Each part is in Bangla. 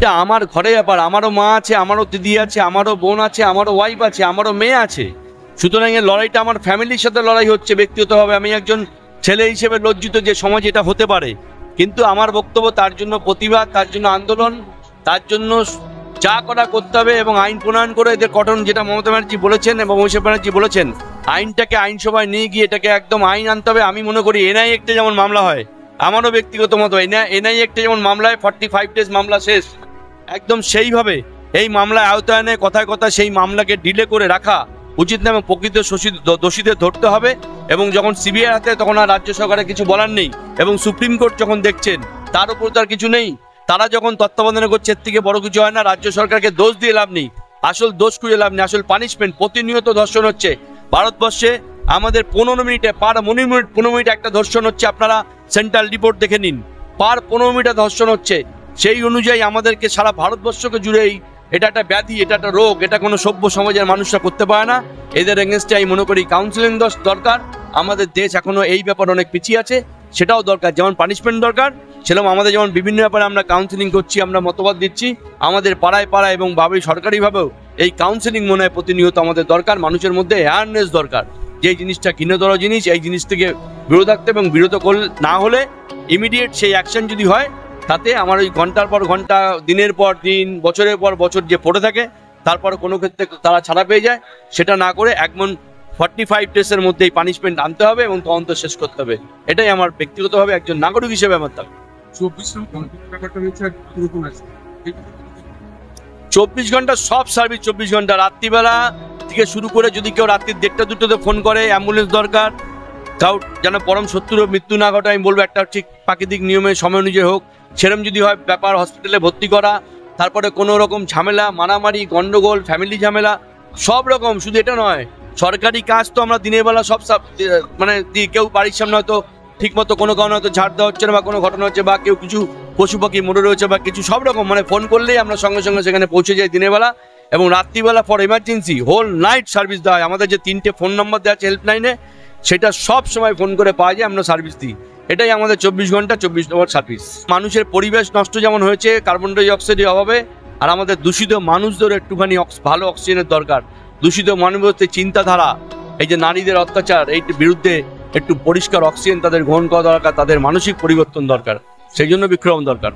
এটা আমার ঘরে ব্যাপার, আমারও মা আছে, আমারও দিদি আছে, আমারও বোন আছে, আমারও ওয়াইফ আছে, আমারও মেয়ে আছে। সুতরাং এই লড়াইটা আমার ফ্যামিলির সাথে লড়াই হচ্ছে। ব্যক্তিগতভাবে আমি একজন ছেলে হিসেবে লজ্জিত যে সমাজে এটা হতে পারে, কিন্তু আমার বক্তব্য তার জন্য প্রতিবাদ, তার জন্য আন্দোলন, তার জন্য যা করা করতে হবে এবং আইন প্রণয়ন করে এদের কঠোর, যেটা মমতা ব্যানার্জি বলেছেন এবং অভিষেক ব্যানার্জি বলেছেন, আইনটাকে আইনসভায় নিয়ে গিয়ে এটাকে একদম আইন আনতে হবে। আমি মনে করি এনআই একটা যেমন মামলা হয়, আমারও ব্যক্তিগত মত এনআই একটা যেমন মামলায় 45 ডেজ মামলা শেষ, একদম সেইভাবে এই মামলায় আওতায়নে কথায় কথা সেই মামলাকে ডিলে করে রাখা উচিত না এবং প্রকৃত দোষীদের ধরতে হবে। এবং যখন সিবিআই হাতে তখন আর রাজ্য সরকারের কিছু বলার নেই, এবং সুপ্রিম কোর্ট যখন দেখছেন তার উপর তার কিছু নেই, তারা যখন তত্ত্বাবধানে করছে, এর থেকে বড় কিছু হয় না। রাজ্য সরকারকে দোষ দিয়ে লাভ নেই, আসল দোষ খুঁজে লাভ নেই, আসল পানিশমেন্ট। প্রতিনিয়ত ধর্ষণ হচ্ছে ভারতবর্ষে, আমাদের 15 মিনিটে পার 15 মিনিট একটা ধর্ষণ হচ্ছে। আপনারা সেন্ট্রাল রিপোর্ট দেখে নিন, পার 15 মিনিটে ধর্ষণ হচ্ছে। সেই অনুযায়ী আমাদেরকে সারা ভারতবর্ষকে জুড়েই এটা একটা ব্যাধি, এটা একটা রোগ, এটা কোনো সভ্য সমাজের মানুষরা করতে পারে না। এদের এগেনস্টে আমি মনে করি কাউন্সিলিং দরকার। আমাদের দেশ এখনো এই ব্যাপারে অনেক পিছিয়ে আছে, সেটাও দরকার। যেমন পানিশমেন্ট দরকার, সেরকম আমাদের যেমন বিভিন্ন ব্যাপারে আমরা কাউন্সিলিং করছি, আমরা মতবাদ দিচ্ছি, আমাদের পাড়ায় পাড়ায় এবং সরকারিভাবেও এই কাউন্সিলিং মনে হয় প্রতিনিয়ত আমাদের দরকার। মানুষের মধ্যে অ্যাওয়ারনেস দরকার যে এই জিনিসটা ঘৃণ্যতর জিনিস, এই জিনিস থেকে বিরত থাকতে, এবং বিরত না হলে ইমিডিয়েট সেই অ্যাকশন যদি হয়, তাতে আমার ওই ঘন্টার পর ঘন্টা, দিনের পর দিন, বছরের পর বছর যে পড়ে থাকে, তারপরে কোনো ক্ষেত্রে তারা ছাড়া পেয়ে যায়, সেটা না করে একমন 45 ডেজের মধ্যে এই পানিশমেন্ট আনতে হবে এবং তদন্ত শেষ করতে হবে। এটাই আমার ব্যক্তিগতভাবে একজন নাগরিক হিসেবে আমার দাবি। 24 ঘন্টা সব সার্ভিস, 24 ঘন্টা রাত্রিবেলা থেকে শুরু করে, যদি কেউ রাত্রি 1টা 2টোতে ফোন করে, অ্যাম্বুলেন্স দরকার, কাউ যেন পরম শত্রুর মৃত্যু না ঘটে, আমি বলবো একটা ঠিক প্রাকৃতিক নিয়মে সময় অনুযায়ী হোক, সেরকম যদি হয় ব্যাপার হসপিটালে ভর্তি করা। তারপরে কোনো রকম ঝামেলা, মারামারি, গন্ডগোল, ফ্যামিলি ঝামেলা, সব রকম, শুধু এটা নয়, সরকারি কাজ তো আমরা দিনের বেলা সব মানে কেউ বাড়ির সামনে হয়তো ঠিক মতো কোনো কারণে হয়তো ঝাড় দেওয়া হচ্ছে না, বা কোনো ঘটনা হচ্ছে, বা কেউ কিছু পশু পাখি মরে রয়েছে, বা কিছু সব রকম, মানে ফোন করলেই আমরা সঙ্গে সঙ্গে সেখানে পৌঁছে যাই দিনের বেলা। এবং রাত্রিবেলা for emergency whole night service দেওয়া হয়। আমাদের যে 3টে ফোন নম্বর দেওয়া আছে হেল্পলাইনে, সেটা সব সময় ফোন করে পাওয়া যায়, আমরা সার্ভিস দিই। এটাই আমাদের 24 ঘন্টা 24 নম্বর সার্ভিস। মানুষের পরিবেশ নষ্ট যেমন হয়েছে কার্বন ডাই অক্সাইডের অভাবে, আর আমাদের দূষিত মানুষদের একটুখানি ভালো অক্সিজেনের দরকার। দূষিত মানুষদের চিন্তাধারা, এই যে নারীদের অত্যাচার, এই বিরুদ্ধে একটু পরিষ্কার অক্সিজেন তাদের গ্রহণ করা দরকার, তাদের মানসিক পরিবর্তন দরকার, সেই জন্য বিক্রম দরকার।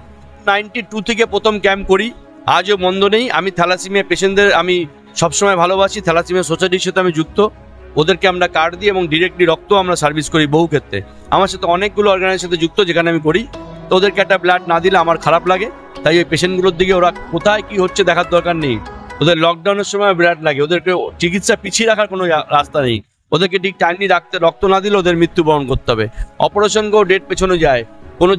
92 থেকে প্রথম ক্যাম্প করি, আজও বন্ধ নেই। আমি থ্যালাসিমিয়া পেশেন্টদের আমি সবসময় ভালোবাসি, থ্যালাসিমিয়া সোসাইটির সাথে আমি যুক্ত, ওদেরকে আমরা কার্ড দিই এবং ডিরেক্টলি রক্ত আমরা সার্ভিস করি বহু ক্ষেত্রে। আমার সাথে অনেকগুলো অর্গানাইজেশনের সাথে যুক্ত, যেখানে আমি করি। তো ওদেরকে একটা ব্লাড না দিলে আমার খারাপ লাগে, তাই ওই পেশেন্টগুলোর দিকে ওরা কোথায় কি হচ্ছে দেখার দরকার নেই। ওদের লকডাউনের সময় ব্লাড লাগে, ওদেরকে চিকিৎসা পিছিয়ে রাখার কোনো রাস্তা নেই। ওদেরকে ঠিক টাইমলি রাখতে, রক্ত না দিলে ওদের মৃত্যুবরণ করতে হবে। অপারেশনকেও ডেট পেছনে যায়,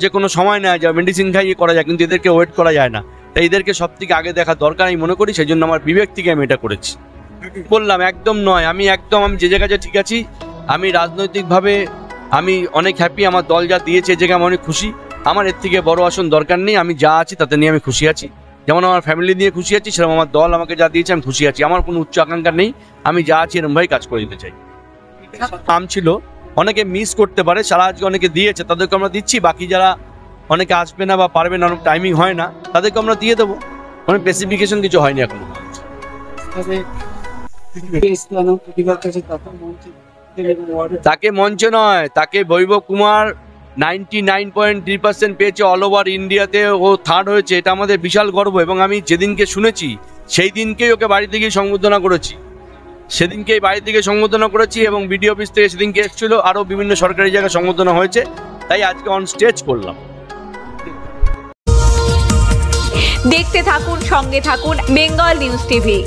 যে কোনো সময় নেওয়া যায়, মেডিসিন খাইয়ে করা যায়, কিন্তু এদেরকে ওয়েট করা যায় না। তাই এদেরকে সব থেকে আগে দেখা দরকার আমি মনে করি, সেই জন্য আমার বিবেক থেকে আমি এটা করেছি। বললাম একদম নয়, আমি যে জায়গায় ঠিক আছি, আমি রাজনৈতিকভাবে আমি অনেক হ্যাপি। আমার দল যা দিয়েছে এই জায়গায় আমি অনেক খুশি। আমার এর থেকে বড় আসন দরকার নেই, আমি যা আছি তাতে নিয়ে আমি খুশি আছি। যেমন আমার ফ্যামিলি নিয়ে খুশি আছি, সেরকম আমার দল আমাকে যা দিয়েছে আমি খুশি আছি। আমার কোনো উচ্চ আকাঙ্ক্ষা নেই, আমি যা আছি এরকমভাবে কাজ করে দিতে চাই। নাম ছিল, অনেকে মিস করতে পারে, সারা আজকে অনেকে দিয়েছে, তাদেরকে আমরা দিচ্ছি। বাকি যারা অনেকে আসবে না বা পারবে না, অনেক টাইমিং হয় না, তাদেরকে আমরা দিয়ে দেবো। অনেক স্পেসিফিকেশন কিছু হয়নি এখনো। তাকে মঞ্চে নয়, তাকে বৈভব কুমার 99.3% পেয়েছে অল ওভার ইন্ডিয়াতে, ও থার্ড হয়েছে। এটা আমাদের বিশাল গর্ব। এবং আমি যেদিনকে শুনেছি সেই দিনকেই ওকে বাড়ি থেকে সংবর্ধনা করেছি, সেদিনকেই বাড়ি থেকে সংবর্ধনা করেছি, এবং বিডিও অফিস থেকে সেদিনকে এসেছিল, আরও বিভিন্ন সরকারি জায়গায় সংবর্ধনা হয়েছে, তাই আজকে অন স্টেজ করলাম। দেখতে থাকুন, সঙ্গে থাকুন বেঙ্গল নিউজ টিভি।